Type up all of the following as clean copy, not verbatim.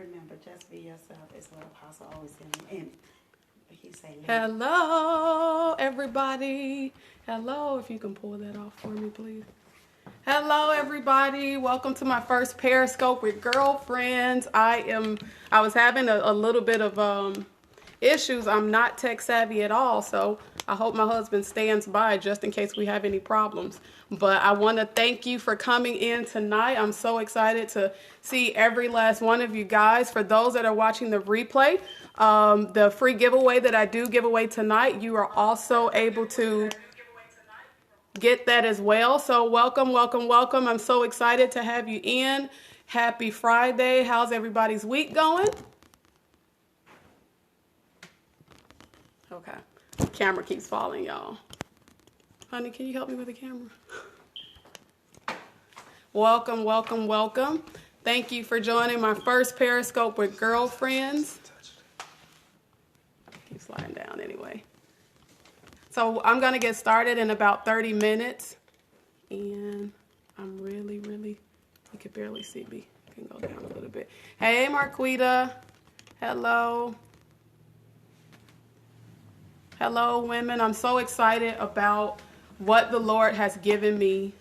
remember, just be yourself is what Apostle always said. And he say, hello, everybody. Hello, if you can pull that off for me, please. Hello, everybody. Welcome to my first Periscope with girlfriends. I was having a little bit of issues. I'm not tech savvy at all, so I hope my husband stands by just in case we have any problems. But I want to thank you for coming in tonight. I'm so excited to see every last one of you guys. For those that are watching the replay, the free giveaway that I do give away tonight, you are also able to get that as well. So welcome, welcome, welcome. I'm so excited to have you in. Happy Friday. How's everybody's week going? Okay. The camera keeps falling, y'all. Honey, can you help me with the camera? Welcome, welcome, welcome. Thank you for joining my first Periscope with girlfriends. Keep sliding down anyway. So I'm going to get started in about 30 minutes. And I'm really, you can barely see me. I can go down a little bit. Hey, Marquita. Hello. Hello, women. I'm so excited about what the Lord has given me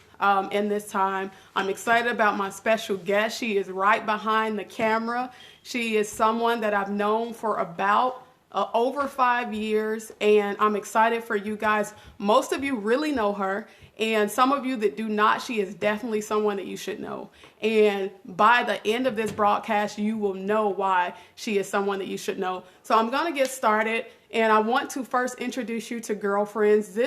in this time. I'm excited about my special guest. She is right behind the camera. She is someone that I've known for about over 5 years, and I'm excited for you guys. Most of you really know her, and some of you that do not, she is definitely someone that you should know. And by the end of this broadcast, you will know why she is someone that you should know. So I'm going to get started, and I want to first introduce you to Girlfriends.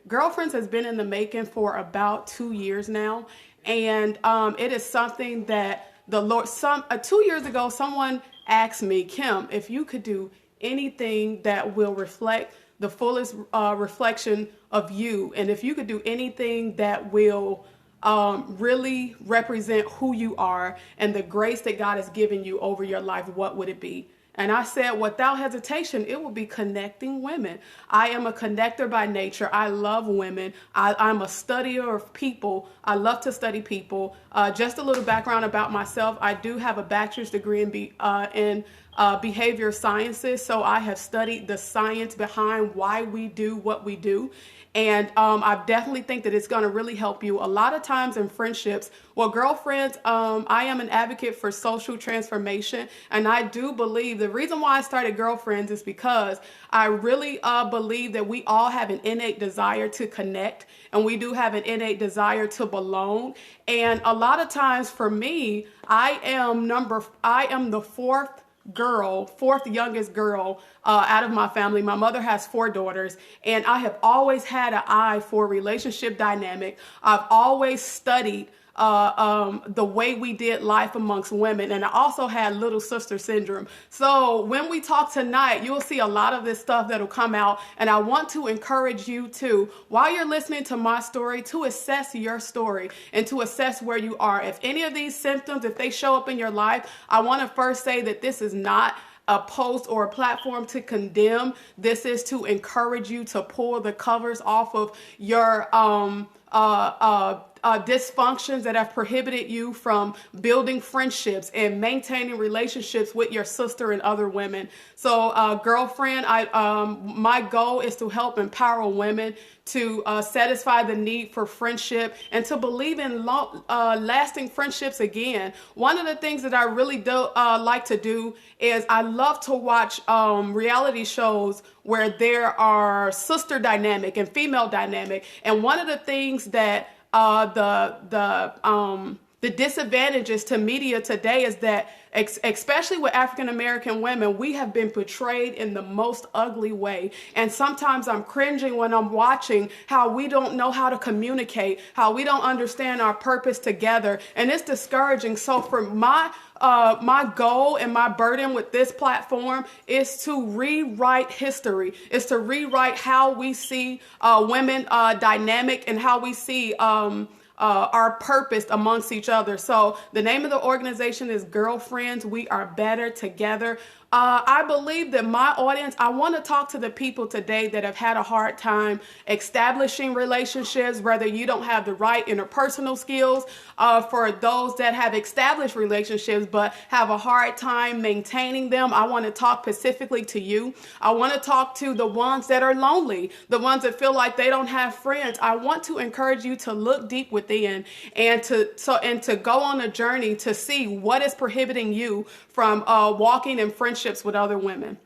Girlfriends has been in the making for about 2 years now, and it is something that the Lord, 2 years ago, someone asked me, Kim, if you could do anything that will reflect the fullest reflection of you, and if you could do anything that will really represent who you are and the grace that God has given you over your life, what would it be? And I said, without hesitation, it will be connecting women. I am a connector by nature. I love women. I'm a studier of people. I love to study people. Just a little background about myself. I do have a bachelor's degree in behavior sciences. So I have studied the science behind why we do what we do. And I definitely think that it's going to really help you. A lot of times in friendships, well, girlfriends, I am an advocate for social transformation. And I do believe the reason why I started Girlfriends is because I really believe that we all have an innate desire to connect. And we do have an innate desire to belong. And a lot of times for me, I am the fourth youngest girl out of my family. My mother has 4 daughters, and I have always had an eye for relationship dynamic. I've always studied the way we did life amongst women, and I also had little sister syndrome. So when we talk tonight, you'll see a lot of this stuff that'll come out, and I want to encourage you to, while you're listening to my story, to assess your story and to assess where you are. If any of these symptoms, if they show up in your life, I want to first say that this is not a post or a platform to condemn. This is to encourage you to pull the covers off of your dysfunctions that have prohibited you from building friendships and maintaining relationships with your sister and other women. So, girlfriend, my goal is to help empower women to satisfy the need for friendship and to believe in lasting friendships again. One of the things that I really do like to do is I love to watch reality shows where there are sister dynamic and female dynamic. And one of the things that the disadvantages to media today is that, especially with African American women, we have been portrayed in the most ugly way. And sometimes I'm cringing when I'm watching how we don't know how to communicate, how we don't understand our purpose together. And it's discouraging. So for my goal and my burden with this platform is to rewrite history, is to rewrite how we see women dynamic and how we see are purposed amongst each other. So the name of the organization is Girlfriends. We are better together. I believe that my audience, I want to talk to the people today that have had a hard time establishing relationships, whether you don't have the right interpersonal skills, for those that have established relationships but have a hard time maintaining them. I want to talk specifically to you. I want to talk to the ones that are lonely, the ones that feel like they don't have friends. I want to encourage you to look deep within and to go on a journey to see what is prohibiting you from walking in friendships with other women.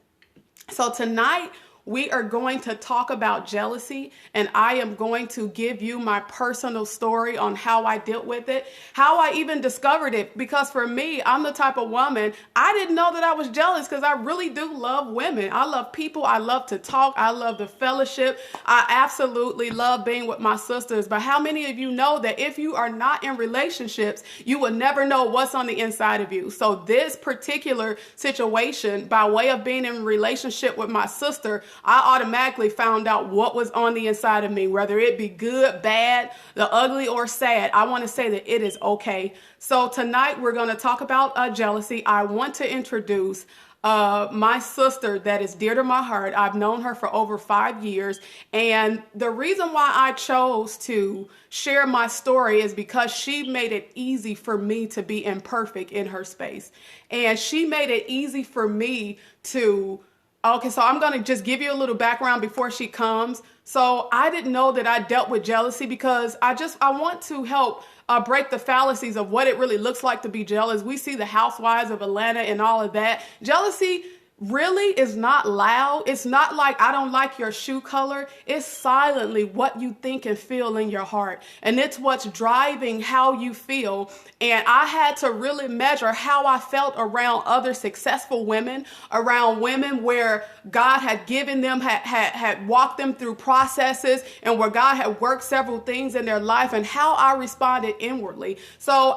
So tonight, we are going to talk about jealousy, and I am going to give you my personal story on how I dealt with it, how I even discovered it, because for me, I'm the type of woman, I didn't know that I was jealous because I really do love women. I love people. I love to talk. I love the fellowship. I absolutely love being with my sisters. But how many of you know that if you are not in relationships, you will never know what's on the inside of you? So this particular situation, by way of being in a relationship with my sister, I automatically found out what was on the inside of me, whether it be good, bad, the ugly, or sad. I want to say that it is okay. So tonight we're going to talk about jealousy. I want to introduce my sister that is dear to my heart. I've known her for over 5 years. And the reason why I chose to share my story is because she made it easy for me to be imperfect in her space. And she made it easy for me to Okay, so I'm going to just give you a little background before she comes. So I didn't know that I dealt with jealousy because I want to help break the fallacies of what it really looks like to be jealous. We see the Housewives of Atlanta and all of that. Jealousy really is not loud. It's not like I don't like your shoe color. It's silently what you think and feel in your heart. And it's what's driving how you feel. And I had to really measure how I felt around other successful women, around women where God had given them, had walked them through processes, and where God had worked several things in their life, and how I responded inwardly. So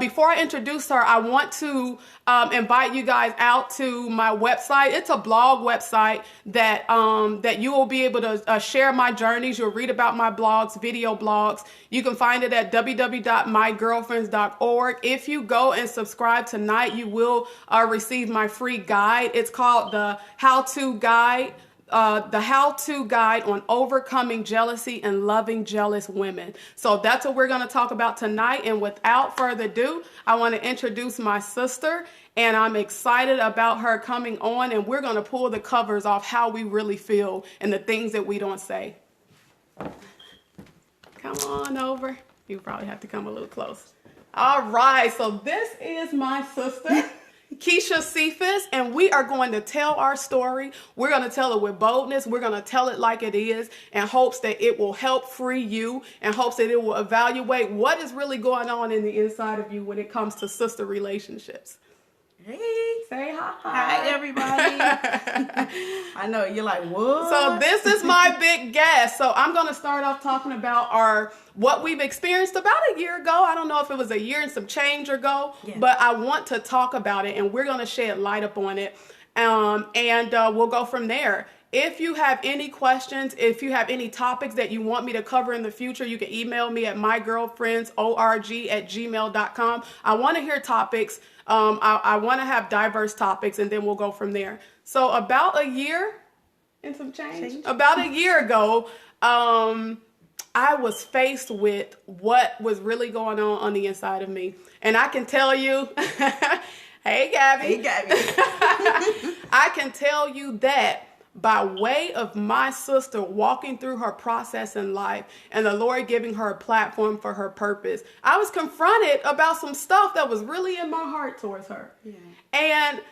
before I introduce her, I want to invite you guys out to my website. It's a blog website that you will be able to share my journeys. You'll read about my blogs, video blogs. You can find it at www.mygirlfriends.org. If you go and subscribe tonight, you will receive my free guide. It's called the How-To Guide. The how-to guide on overcoming jealousy and loving jealous women. So that's what we're going to talk about tonight. And without further ado, I want to introduce my sister, and I'm excited about her coming on, and we're going to pull the covers off how we really feel and the things that we don't say. Come on over. You probably have to come a little close. All right. So this is my sister, Keisha Cephas, and we are going to tell our story. We're going to tell it with boldness. We're going to tell it like it is, in hopes that it will help free you, in hopes that it will evaluate what is really going on in the inside of you when it comes to sister relationships. Hey, Say hi. hi everybody. I know you're like, what? So this is my big guest. So I'm going to start off talking about what we've experienced about a year ago. I don't know if it was a year and some change ago, but I want to talk about it, and we're going to shed light up on it. And we'll go from there. If you have any questions, if you have any topics that you want me to cover in the future, you can email me at mygirlfriendsorg@gmail.com. I want to hear topics. I want to have diverse topics, and then we'll go from there. So about a year and some change. About a year ago, I was faced with what was really going on the inside of me. And I can tell you, hey, Gabby. Hey, Gabby. I can tell you that by way of my sister walking through her process in life and the Lord giving her a platform for her purpose, I was confronted about some stuff that was really in my heart towards her. Yeah. And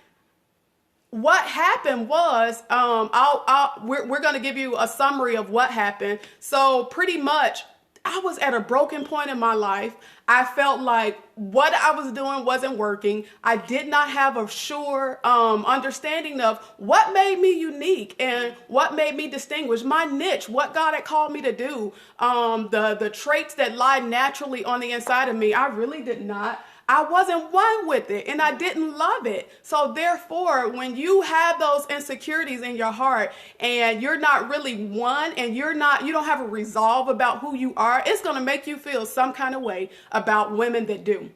what happened was, we're going to give you a summary of what happened. So pretty much, I was at a broken point in my life. I felt like what I was doing wasn't working. I did not have a sure understanding of what made me unique and what made me distinguished, my niche, what God had called me to do, the traits that lie naturally on the inside of me. I really did not. I wasn't one with it and I didn't love it. So therefore, when you have those insecurities in your heart and you're not really one and you don't have a resolve about who you are, it's going to make you feel some kind of way about women that do.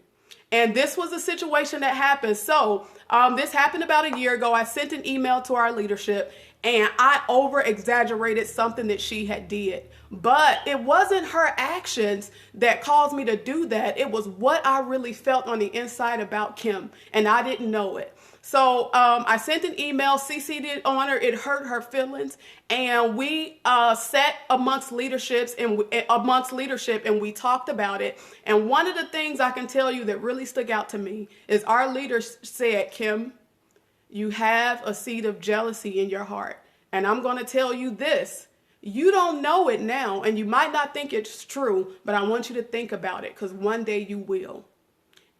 And this was a situation that happened. So this happened about a year ago. I sent an email to our leadership and I over exaggerated something that she had did. But it wasn't her actions that caused me to do that. It was what I really felt on the inside about Kim, and I didn't know it. So I sent an email, CC'd it on her. It hurt her feelings, and we sat amongst leadership, and we talked about it. And one of the things I can tell you that really stuck out to me is our leaders said, Kim, you have a seed of jealousy in your heart, and I'm going to tell you this. You don't know it now, and you might not think it's true, but I want you to think about it because one day you will.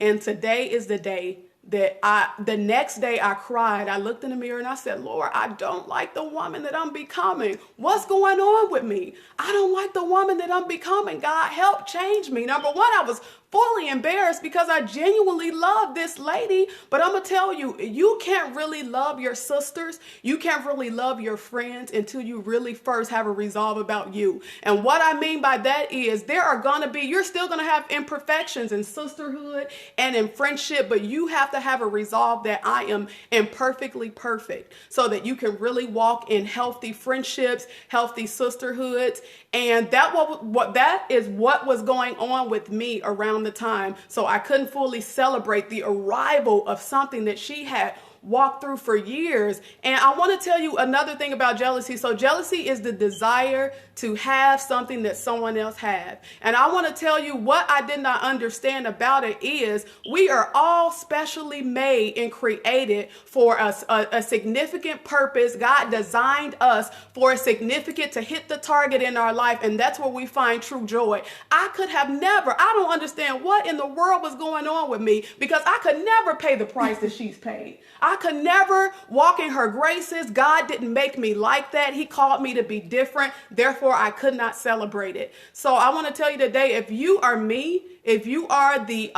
And today is the day that the next day I cried. I looked in the mirror and I said, Lord, I don't like the woman that I'm becoming. What's going on with me? I don't like the woman that I'm becoming. God, help change me. Number one, I was fully embarrassed because I genuinely love this lady. But I'm going to tell you, you can't really love your sisters. You can't really love your friends until you really first have a resolve about you. And what I mean by that is you're still going to have imperfections in sisterhood and in friendship, but you have to have a resolve that I am imperfectly perfect so that you can really walk in healthy friendships, healthy sisterhoods. And that is what was going on with me around the time. So I couldn't fully celebrate the arrival of something that she had walked through for years. And I want to tell you another thing about jealousy. So jealousy is the desire to have something that someone else has. And I want to tell you what I did not understand about it is we are all specially made and created for a significant purpose. God designed us for a significant to hit the target in our life. And that's where we find true joy. I don't understand what in the world was going on with me because I could never pay the price that she's paid. I could never walk in her graces. God didn't make me like that. He called me to be different. Therefore, I could not celebrate it. So I want to tell you today, if you are me, if you are the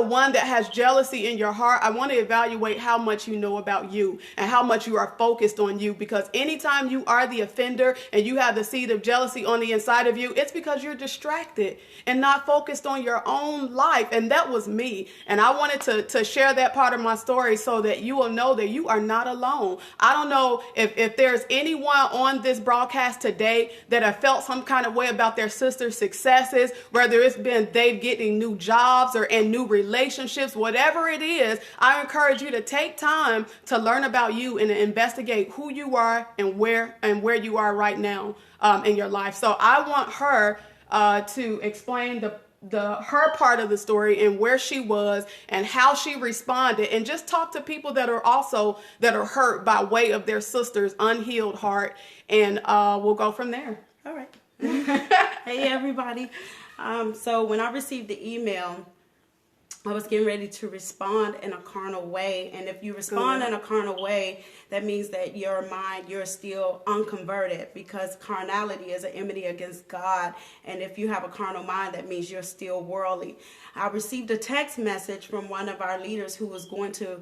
one that has jealousy in your heart, I want to evaluate how much you know about you and how much you are focused on you. Because anytime you are the offender and you have the seed of jealousy on the inside of you, it's because you're distracted and not focused on your own life. And that was me. And I wanted to share that part of my story so that you will know that you are not alone. I don't know if there's anyone on this broadcast today that have felt some kind of way about their sister's successes, whether it's been they getting new jobs and new relationships, whatever it is. I encourage you to take time to learn about you and to investigate who you are and where you are right now in your life. So I want her to explain her part of the story and where she was and how she responded, and just talk to people that are hurt by way of their sister's unhealed heart, and we'll go from there. All right. Hey, everybody. So when I received the email, I was getting ready to respond in a carnal way. And if you respond in a carnal way, that means that your mind, you're still unconverted, because carnality is an enmity against God. And if you have a carnal mind, that means you're still worldly. I received a text message from one of our leaders who was going to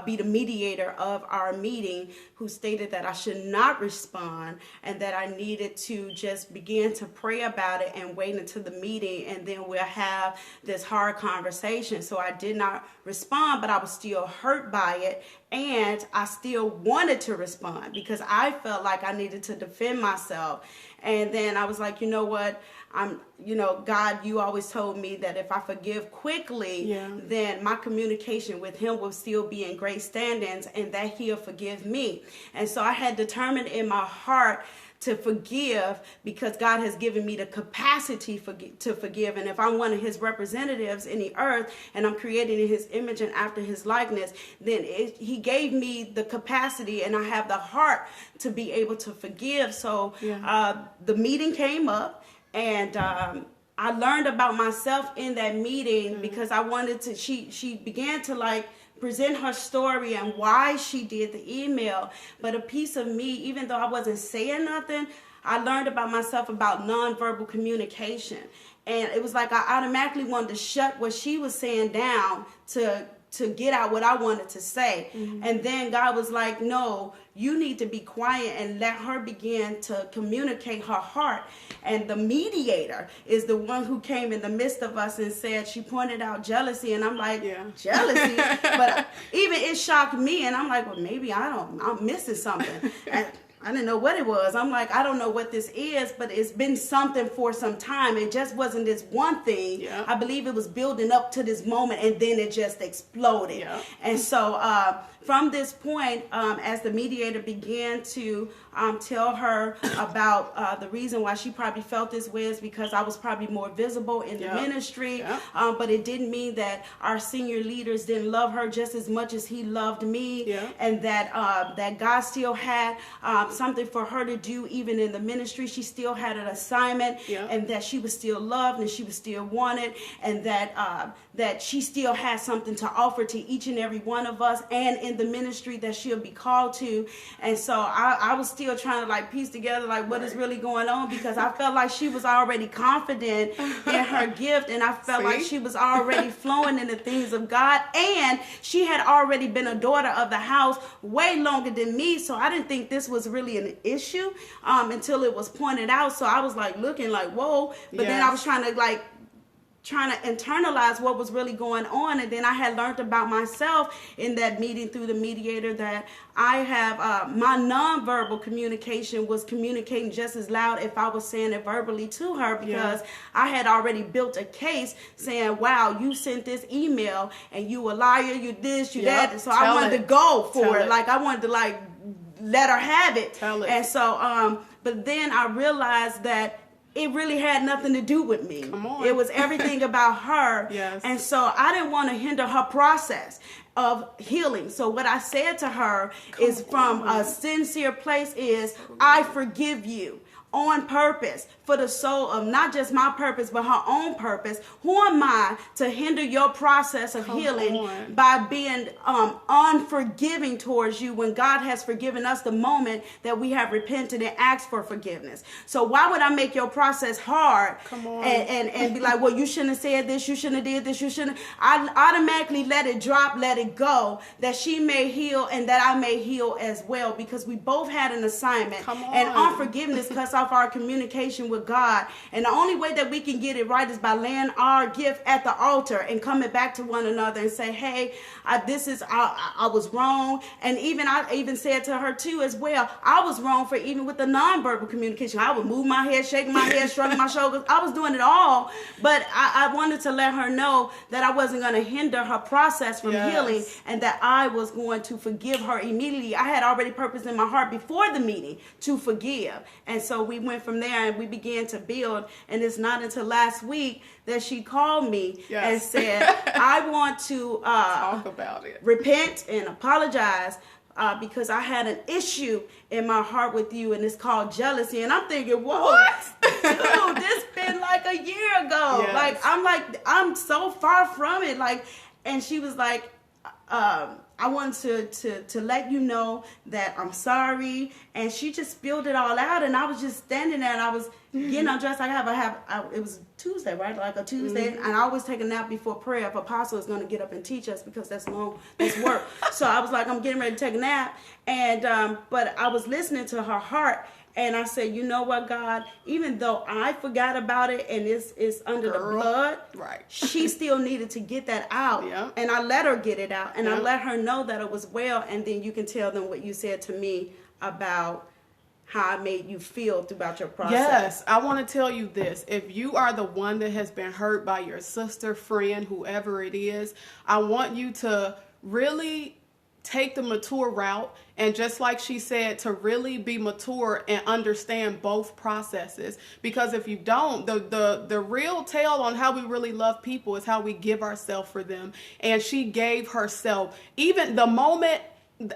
be the mediator of our meeting, who stated that I should not respond and that I needed to just begin to pray about it and wait until the meeting, and then we'll have this hard conversation. So I did not respond, but I was still hurt by it, and I still wanted to respond because I felt like I needed to defend myself. And then I was like, you know what? God, you always told me that if I forgive quickly, then my communication with him will still be in great standings and that he'll forgive me. And so I had determined in my heart to forgive, because God has given me the capacity to forgive. And if I'm one of his representatives in the earth and I'm created in his image and after his likeness, then he gave me the capacity and I have the heart to be able to forgive. So the meeting came up, and I learned about myself in that meeting because I wanted to, she began to present her story and why she did the email. But a piece of me, even though I wasn't saying nothing, I learned about myself about nonverbal communication. And it was like I automatically wanted to shut what she was saying down to get out what I wanted to say. And then God was like, no, you need to be quiet and let her begin to communicate her heart. And the mediator is the one who came in the midst of us and said, she pointed out jealousy. And I'm like, jealousy? But even it shocked me. And I'm like, well, maybe I'm missing something. And I didn't know what it was. I'm like, I don't know what this is, but it's been something for some time. It just wasn't this one thing. Yeah. I believe it was building up to this moment, and then it just exploded. Yeah. And so from this point, as the mediator began to tell her about the reason why she probably felt this way is because I was probably more visible in the ministry. But it didn't mean that our senior leaders didn't love her just as much as he loved me. And that God still had something for her to do even in the ministry. She still had an assignment, and that she was still loved and she was still wanted, and that she still had something to offer to each and every one of us, and in the ministry that she'll be called to. And so I was still trying to like piece together like what is really going on, because I felt like she was already confident in her gift, and I felt like she was already flowing in the things of God, and she had already been a daughter of the house way longer than me. So I didn't think this was really an issue until it was pointed out. So I was like looking like, whoa, but then I was trying to internalize what was really going on. And then I had learned about myself in that meeting through the mediator that I have my nonverbal communication was communicating just as loud if I was saying it verbally to her, because I had already built a case saying, wow, you sent this email and you a liar, you this, you that. And so I wanted to go for it. Like I wanted to like let her have it. And so but then I realized that it really had nothing to do with me. It was everything about her. And so I didn't want to hinder her process of healing. So what I said to her is from a sincere place is, I forgive you on purpose for the soul of not just my purpose, but her own purpose. Who am I to hinder your process of healing by being unforgiving towards you when God has forgiven us the moment that we have repented and asked for forgiveness? So why would I make your process hard and be like, well, you shouldn't have said this, you shouldn't have did this, you shouldn't. I automatically let it drop, let it go, that she may heal and that I may heal as well, because we both had an assignment. And unforgiveness cuts off our communication with God. And the only way that we can get it right is by laying our gift at the altar and coming back to one another and say, hey, I was wrong. And I even said to her too as well, I was wrong for even with the nonverbal communication. I would move my head, shake my head, shrug my shoulders. I was doing it all. But I wanted to let her know that I wasn't going to hinder her process from healing, and that I was going to forgive her immediately. I had already purposed in my heart before the meeting to forgive. And so we went from there and we began to build. And it's not until last week that she called me and said, I want to talk about it, repent and apologize because I had an issue in my heart with you, and it's called jealousy. And I'm thinking, what? Dude, this been like a year ago. I'm so far from it. And she was like, I wanted to let you know that I'm sorry. And she just spilled it all out. And I was just standing there and I was getting undressed. It was Tuesday, right? Like a Tuesday. And I always take a nap before prayer if Apostle is going to get up and teach us, because that's work. So I was like, I'm getting ready to take a nap. And, but I was listening to her heart. And I said, you know what, God, even though I forgot about it and it's under the blood, she still needed to get that out. And I let her get it out. And I let her know that it was well. And then you can tell them what you said to me about how I made you feel throughout your process. Yes, I want to tell you this. If you are the one that has been hurt by your sister, friend, whoever it is, I want you to really take the mature route, and just like she said, to really be mature and understand both processes. Because if you don't, the real tale on how we really love people is how we give ourselves for them. And she gave herself. Even the moment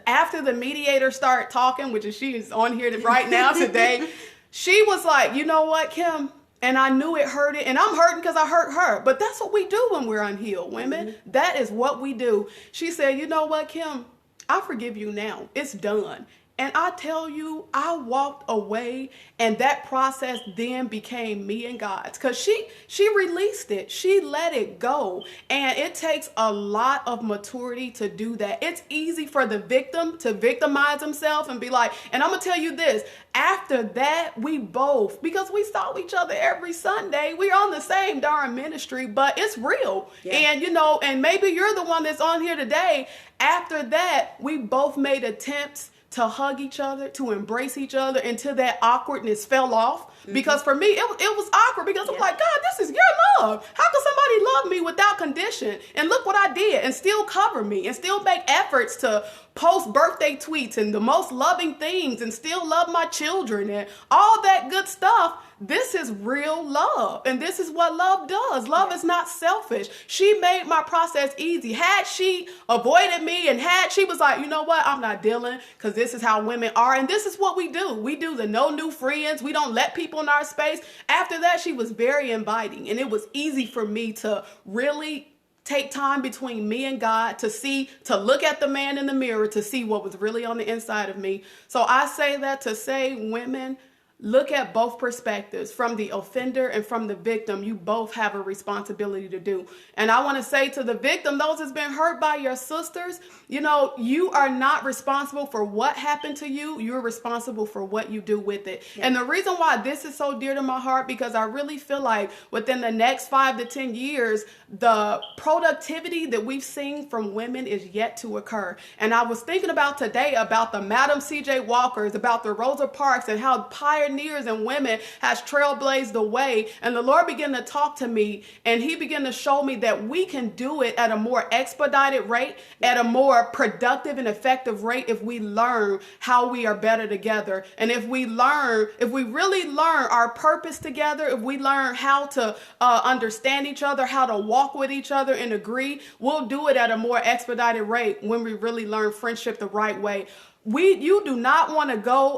after the mediator started talking, which is she is on here right now today, she was like, you know what, Kim? And I knew it hurted, and I'm hurting because I hurt her. But that's what we do when we're unhealed, women. That is what we do. She said, you know what, Kim? I forgive you now. It's done. And I tell you, I walked away, and that process then became me and God's, because she released it. She let it go. And it takes a lot of maturity to do that. It's easy for the victim to victimize himself and be like, and I'm going to tell you this, after that, we both, because we saw each other every Sunday, we're on the same darn ministry, but it's real. Yeah. And, you know, and maybe you're the one that's on here today. After that, we both made attempts to hug each other, to embrace each other until that awkwardness fell off. Mm-hmm. Because for me, it was awkward, because I'm like, God, this is your love. How can somebody love me without condition? And look what I did, and still cover me, and still make efforts to post birthday tweets and the most loving things, and still love my children and all that good stuff. This is real love. And this is what love does. Love is not selfish. She made my process easy. Had she avoided me, and had she was like, you know what, I'm not dealing, because this is how women are. And this is what we do. We do the no new friends. We don't let people in our space. After that, she was very inviting. And it was easy for me to really take time between me and God to look at the man in the mirror, to see what was really on the inside of me. So I say that to say, women, look at both perspectives, from the offender and from the victim. You both have a responsibility to do. And I want to say to the victim, those that's been hurt by your sisters, you know, you are not responsible for what happened to you. You're responsible for what you do with it. Yeah. And the reason why this is so dear to my heart, because I really feel like within the next 5 to 10 years, the productivity that we've seen from women is yet to occur. And I was thinking about today about the Madam C.J. Walkers, about the Rosa Parks, and how pioneers and women has trailblazed the way. And the Lord began to talk to me, and he began to show me that we can do it at a more expedited rate, at a more productive and effective rate, if we learn how we are better together. And if we really learn our purpose together, if we learn how to understand each other, how to walk with each other and agree, we'll do it at a more expedited rate when we really learn friendship the right way. You do not want to go